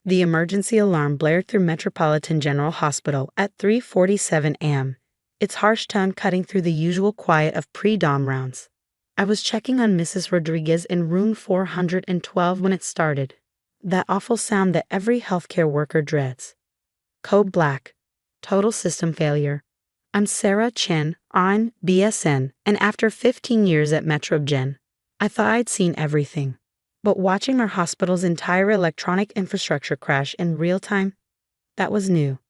The emergency alarm blared through Metropolitan General Hospital at 3:47 a.m., its harsh tone cutting through the usual quiet of pre-dawn rounds. I was checking on Mrs. Rodriguez in room 412 when it started. That awful sound that every healthcare worker dreads. Code black. Total system failure. I'm Sarah Chen, on BSN, and after 15 years at MetroGen, I thought I'd seen everything. But watching our hospital's entire electronic infrastructure crash in real time, that was new.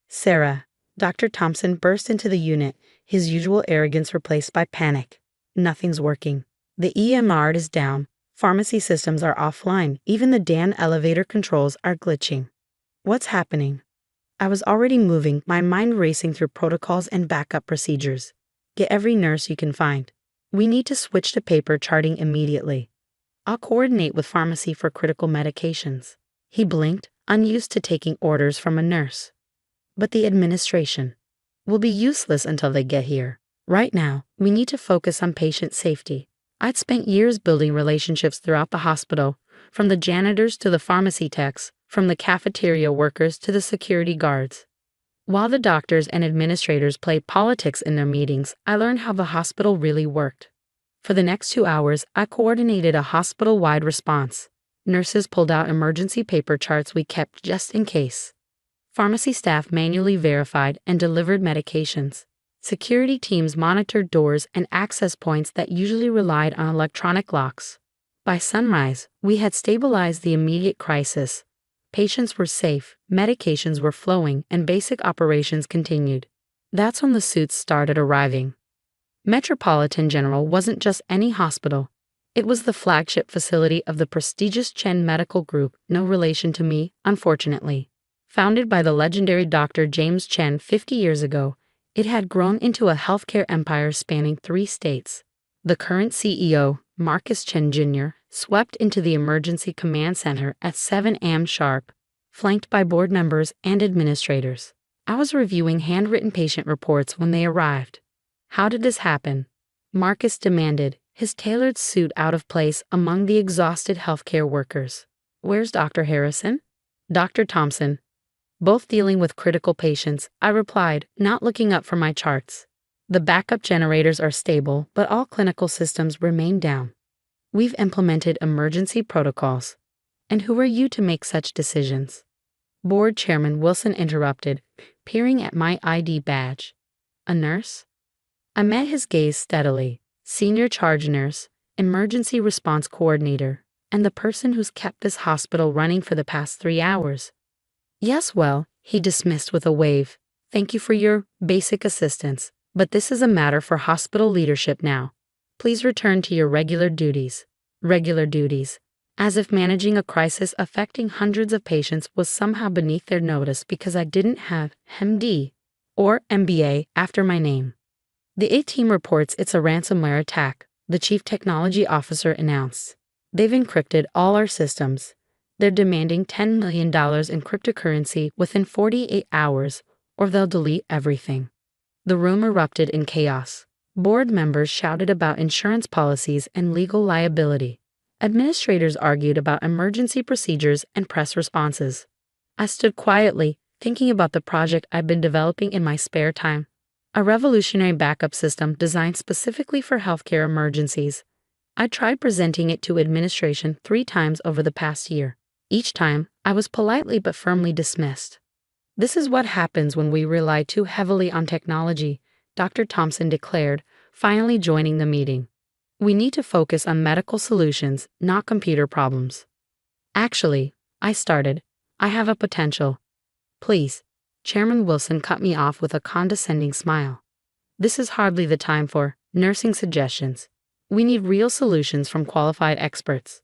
Sarah, Dr. Thompson burst into the unit, his usual arrogance replaced by panic. Nothing's working. The EMR is down. Pharmacy systems are offline. Even the DAN elevator controls are glitching. What's happening? I was already moving, my mind racing through protocols and backup procedures. Get every nurse you can find. We need to switch to paper charting immediately. I'll coordinate with pharmacy for critical medications. He blinked, unused to taking orders from a nurse. But the administration will be useless until they get here. Right now, we need to focus on patient safety. I'd spent years building relationships throughout the hospital, from the janitors to the pharmacy techs, from the cafeteria workers to the security guards. While the doctors and administrators played politics in their meetings, I learned how the hospital really worked. For the next 2 hours, I coordinated a hospital-wide response. Nurses pulled out emergency paper charts we kept just in case. Pharmacy staff manually verified and delivered medications. Security teams monitored doors and access points that usually relied on electronic locks. By sunrise, we had stabilized the immediate crisis. Patients were safe, medications were flowing, and basic operations continued. That's when the suits started arriving. Metropolitan General wasn't just any hospital. It was the flagship facility of the prestigious Chen Medical Group, no relation to me, unfortunately. Founded by the legendary Dr. James Chen 50 years ago, it had grown into a healthcare empire spanning 3 states. The current CEO, Marcus Chen Jr., swept into the emergency command center at 7 a.m. sharp, flanked by board members and administrators. I was reviewing handwritten patient reports when they arrived. How did this happen? Marcus demanded, his tailored suit out of place among the exhausted healthcare workers. Where's Dr. Harrison? Dr. Thompson. Both dealing with critical patients, I replied, not looking up from my charts. The backup generators are stable, but all clinical systems remain down. We've implemented emergency protocols. And who are you to make such decisions? Board Chairman Wilson interrupted, peering at my ID badge. A nurse? I met his gaze steadily. Senior charge nurse, emergency response coordinator, and the person who's kept this hospital running for the past 3 hours. Yes, well, he dismissed with a wave. Thank you for your basic assistance, but this is a matter for hospital leadership now. Please return to your regular duties. Regular duties. As if managing a crisis affecting hundreds of patients was somehow beneath their notice because I didn't have MD or MBA after my name. The A-team reports it's a ransomware attack, the chief technology officer announced. They've encrypted all our systems. They're demanding $10 million in cryptocurrency within 48 hours, or they'll delete everything. The room erupted in chaos. Board members shouted about insurance policies and legal liability. Administrators argued about emergency procedures and press responses. I stood quietly, thinking about the project I've been developing in my spare time. A revolutionary backup system designed specifically for healthcare emergencies. I tried presenting it to administration 3 times over the past year. Each time, I was politely but firmly dismissed. This is what happens when we rely too heavily on technology, Dr. Thompson declared, finally joining the meeting. We need to focus on medical solutions, not computer problems. Actually, I started. I have a potential. Please. Chairman Wilson cut me off with a condescending smile. This is hardly the time for nursing suggestions. We need real solutions from qualified experts.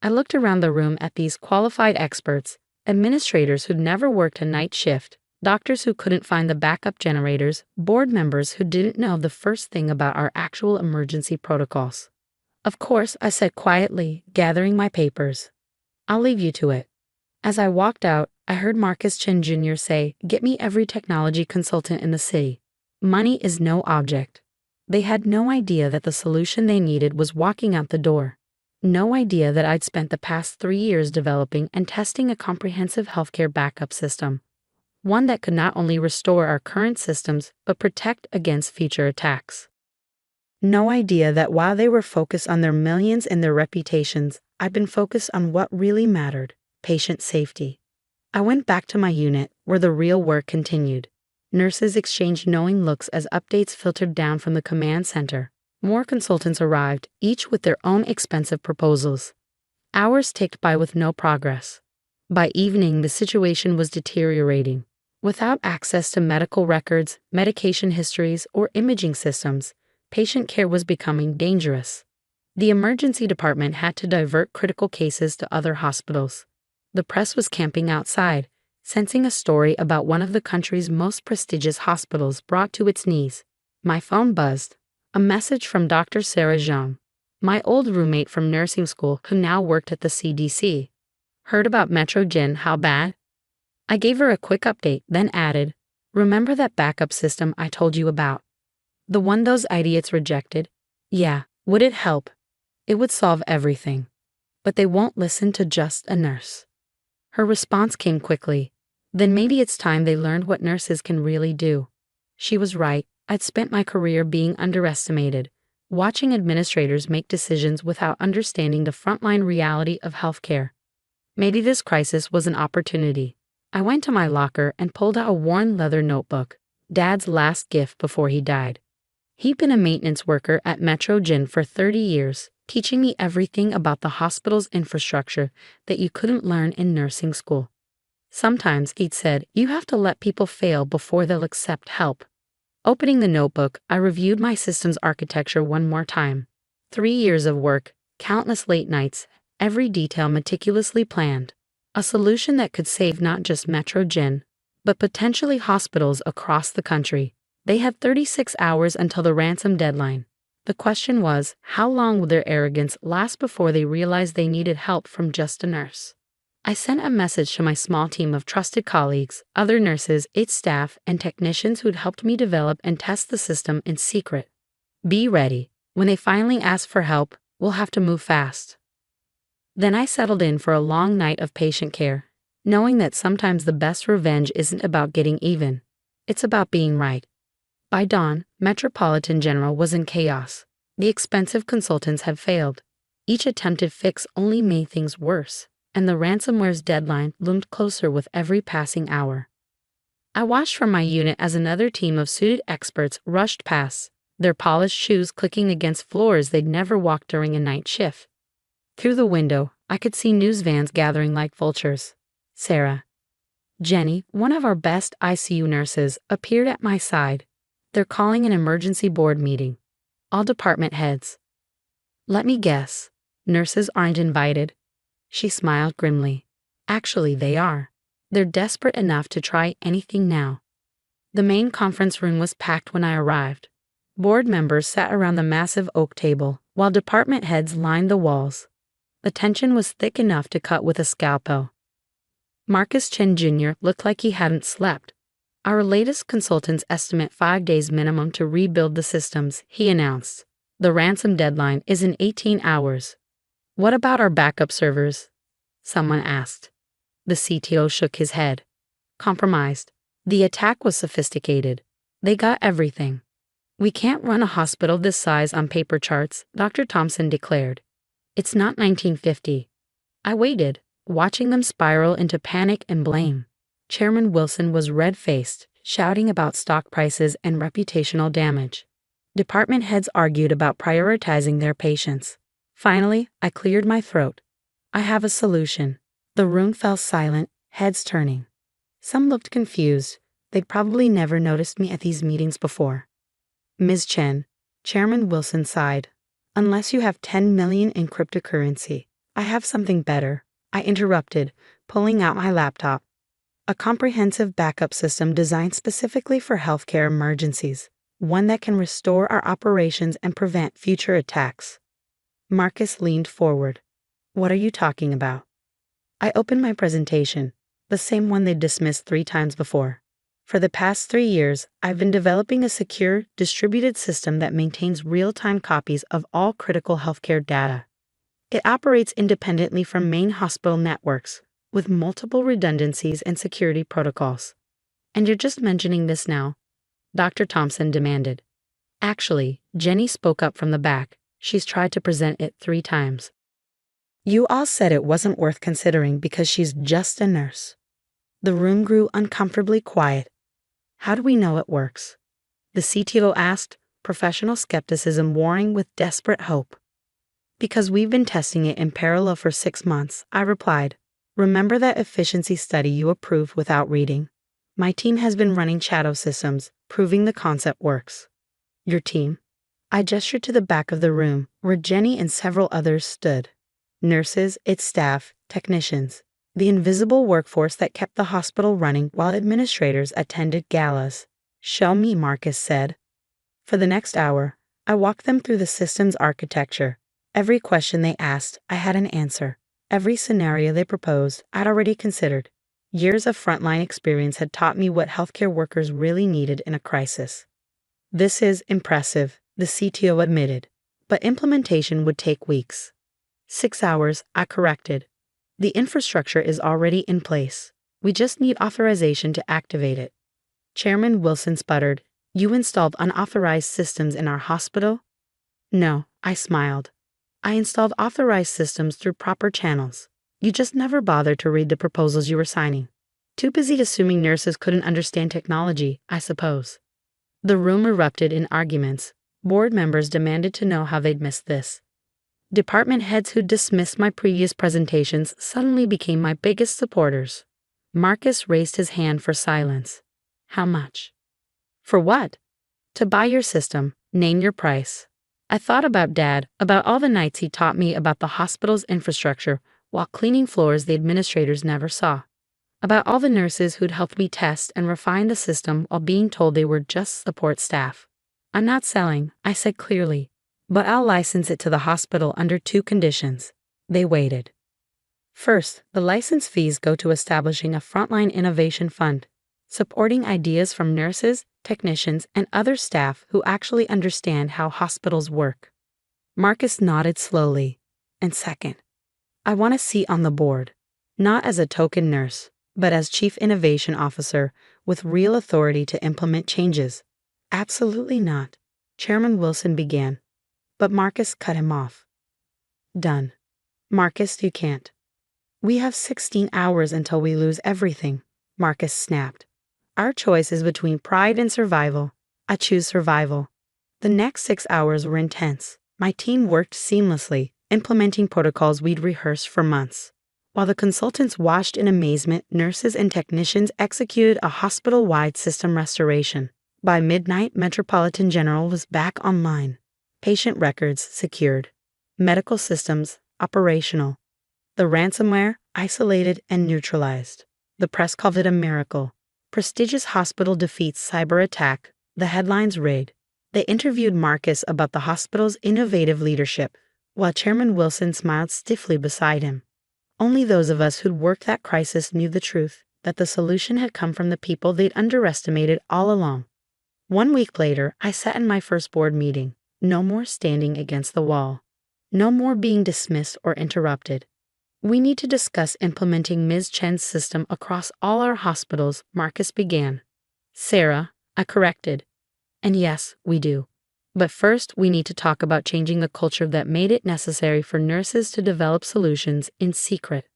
I looked around the room at these qualified experts, administrators who'd never worked a night shift, doctors who couldn't find the backup generators, board members who didn't know the first thing about our actual emergency protocols. Of course, I said quietly, gathering my papers. I'll leave you to it. As I walked out, I heard Marcus Chen Jr. say, "Get me every technology consultant in the city. Money is no object." They had no idea that the solution they needed was walking out the door. No idea that I'd spent the past 3 years developing and testing a comprehensive healthcare backup system, one that could not only restore our current systems but protect against future attacks. No idea that while they were focused on their millions and their reputations, I'd been focused on what really mattered: patient safety. I went back to my unit, where the real work continued. Nurses exchanged knowing looks as updates filtered down from the command center. More consultants arrived, each with their own expensive proposals. Hours ticked by with no progress. By evening, the situation was deteriorating. Without access to medical records, medication histories, or imaging systems, patient care was becoming dangerous. The emergency department had to divert critical cases to other hospitals. The press was camping outside, sensing a story about one of the country's most prestigious hospitals brought to its knees. My phone buzzed. A message from Dr. Sarah Jean, my old roommate from nursing school who now worked at the CDC. Heard about Metrogen, how bad? I gave her a quick update, then added, remember that backup system I told you about? The one those idiots rejected? Yeah, would it help? It would solve everything. But they won't listen to just a nurse. Her response came quickly. Then maybe it's time they learned what nurses can really do. She was right. I'd spent my career being underestimated, watching administrators make decisions without understanding the frontline reality of healthcare. Maybe this crisis was an opportunity. I went to my locker and pulled out a worn leather notebook, Dad's last gift before he died. He'd been a maintenance worker at Metrogen for 30 years, teaching me everything about the hospital's infrastructure that you couldn't learn in nursing school. Sometimes, he'd said, you have to let people fail before they'll accept help. Opening the notebook, I reviewed my system's architecture one more time. 3 years of work, countless late nights, every detail meticulously planned. A solution that could save not just Metrogen, but potentially hospitals across the country. They had 36 hours until the ransom deadline. The question was, how long would their arrogance last before they realized they needed help from just a nurse? I sent a message to my small team of trusted colleagues, other nurses, its staff, and technicians who'd helped me develop and test the system in secret. Be ready. When they finally ask for help, we'll have to move fast. Then I settled in for a long night of patient care, knowing that sometimes the best revenge isn't about getting even. It's about being right. By dawn, Metropolitan General was in chaos. The expensive consultants had failed. Each attempted fix only made things worse, and the ransomware's deadline loomed closer with every passing hour. I watched from my unit as another team of suited experts rushed past, their polished shoes clicking against floors they'd never walked during a night shift. Through the window, I could see news vans gathering like vultures. Sarah, Jenny, one of our best ICU nurses, appeared at my side. They're calling an emergency board meeting. All department heads. Let me guess. Nurses aren't invited. She smiled grimly. Actually, they are. They're desperate enough to try anything now. The main conference room was packed when I arrived. Board members sat around the massive oak table, while department heads lined the walls. The tension was thick enough to cut with a scalpel. Marcus Chen Jr. looked like he hadn't slept. Our latest consultants estimate 5 days minimum to rebuild the systems, he announced. The ransom deadline is in 18 hours. What about our backup servers? Someone asked. The CTO shook his head. Compromised. The attack was sophisticated. They got everything. We can't run a hospital this size on paper charts, Dr. Thompson declared. It's not 1950. I waited, watching them spiral into panic and blame. Chairman Wilson was red-faced, shouting about stock prices and reputational damage. Department heads argued about prioritizing their patients. Finally, I cleared my throat. I have a solution. The room fell silent, heads turning. Some looked confused. They'd probably never noticed me at these meetings before. Ms. Chen, Chairman Wilson sighed. Unless you have 10 million in cryptocurrency, I have something better. I interrupted, pulling out my laptop. A comprehensive backup system designed specifically for healthcare emergencies, one that can restore our operations and prevent future attacks. Marcus leaned forward. What are you talking about? I opened my presentation, the same one they'd dismissed 3 times before. For the past 3 years, I've been developing a secure, distributed system that maintains real-time copies of all critical healthcare data. It operates independently from main hospital networks, with multiple redundancies and security protocols. And you're just mentioning this now? Dr. Thompson demanded. Actually, Jenny spoke up from the back. She's tried to present it 3 times. You all said it wasn't worth considering because she's just a nurse. The room grew uncomfortably quiet. How do we know it works? The CTO asked, professional skepticism warring with desperate hope. Because we've been testing it in parallel for 6 months, I replied. Remember that efficiency study you approved without reading? My team has been running shadow systems, proving the concept works. Your team? I gestured to the back of the room, where Jenny and several others stood. Nurses, its staff, technicians. The invisible workforce that kept the hospital running while administrators attended galas. Show me, Marcus said. For the next hour, I walked them through the system's architecture. Every question they asked, I had an answer. Every scenario they proposed, I'd already considered. Years of frontline experience had taught me what healthcare workers really needed in a crisis. This is impressive, the CTO admitted, but implementation would take weeks. 6 hours, I corrected. The infrastructure is already in place. We just need authorization to activate it. Chairman Wilson sputtered. You installed unauthorized systems in our hospital? No, I smiled. I installed authorized systems through proper channels. You just never bothered to read the proposals you were signing. Too busy assuming nurses couldn't understand technology, I suppose. The room erupted in arguments. Board members demanded to know how they'd missed this. Department heads who dismissed my previous presentations suddenly became my biggest supporters. Marcus raised his hand for silence. How much? For what? To buy your system. Name your price. I thought about Dad, about all the nights he taught me about the hospital's infrastructure while cleaning floors the administrators never saw. About all the nurses who'd helped me test and refine the system while being told they were just support staff. I'm not selling, I said clearly, but I'll license it to the hospital under 2 conditions. They waited. First, the license fees go to establishing a frontline innovation fund, supporting ideas from nurses, technicians, and other staff who actually understand how hospitals work. Marcus nodded slowly. And second, I want a seat on the board, not as a token nurse, but as Chief Innovation Officer with real authority to implement changes. Absolutely not, Chairman Wilson began, but Marcus cut him off. Done. Marcus, you can't. We have 16 hours until we lose everything, Marcus snapped. Our choice is between pride and survival. I choose survival. The next 6 hours were intense. My team worked seamlessly, implementing protocols we'd rehearsed for months. While the consultants watched in amazement, nurses and technicians executed a hospital-wide system restoration. By midnight, Metropolitan General was back online. Patient records secured. Medical systems operational. The ransomware isolated and neutralized. The press called it a miracle. Prestigious hospital defeats cyber attack. The headlines read. They interviewed Marcus about the hospital's innovative leadership, while Chairman Wilson smiled stiffly beside him. Only those of us who'd worked that crisis knew the truth, that the solution had come from the people they'd underestimated all along. 1 week later, I sat in my first board meeting. No more standing against the wall. No more being dismissed or interrupted. We need to discuss implementing Ms. Chen's system across all our hospitals, Marcus began. Sarah, I corrected. And yes, we do. But first, we need to talk about changing the culture that made it necessary for nurses to develop solutions in secret.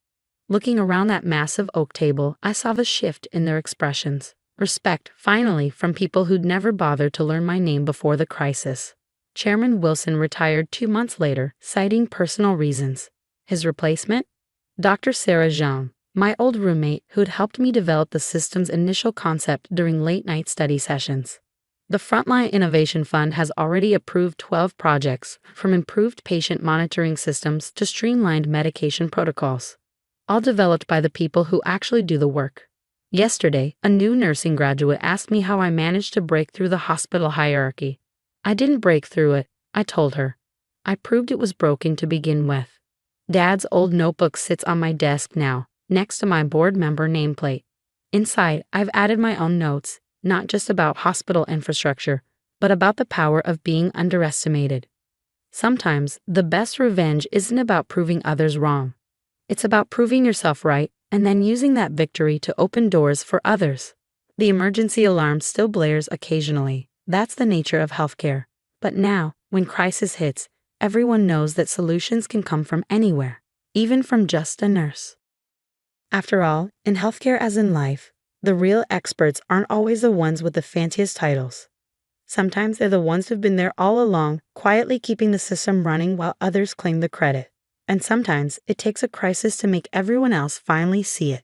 Looking around that massive oak table, I saw the shift in their expressions. Respect, finally, from people who'd never bothered to learn my name before the crisis. Chairman Wilson retired 2 months later, citing personal reasons. His replacement? Dr. Sarah Jean, my old roommate who'd helped me develop the system's initial concept during late-night study sessions. The Frontline Innovation Fund has already approved 12 projects, from improved patient monitoring systems to streamlined medication protocols, all developed by the people who actually do the work. Yesterday, a new nursing graduate asked me how I managed to break through the hospital hierarchy. I didn't break through it, I told her. I proved it was broken to begin with. Dad's old notebook sits on my desk now, next to my board member nameplate. Inside, I've added my own notes, not just about hospital infrastructure, but about the power of being underestimated. Sometimes the best revenge isn't about proving others wrong. It's about proving yourself right and then using that victory to open doors for others. The emergency alarm still blares occasionally. That's the nature of healthcare. But now, when crisis hits, everyone knows that solutions can come from anywhere, even from just a nurse. After all, in healthcare as in life, the real experts aren't always the ones with the fanciest titles. Sometimes they're the ones who've been there all along, quietly keeping the system running while others claim the credit. And sometimes it takes a crisis to make everyone else finally see it.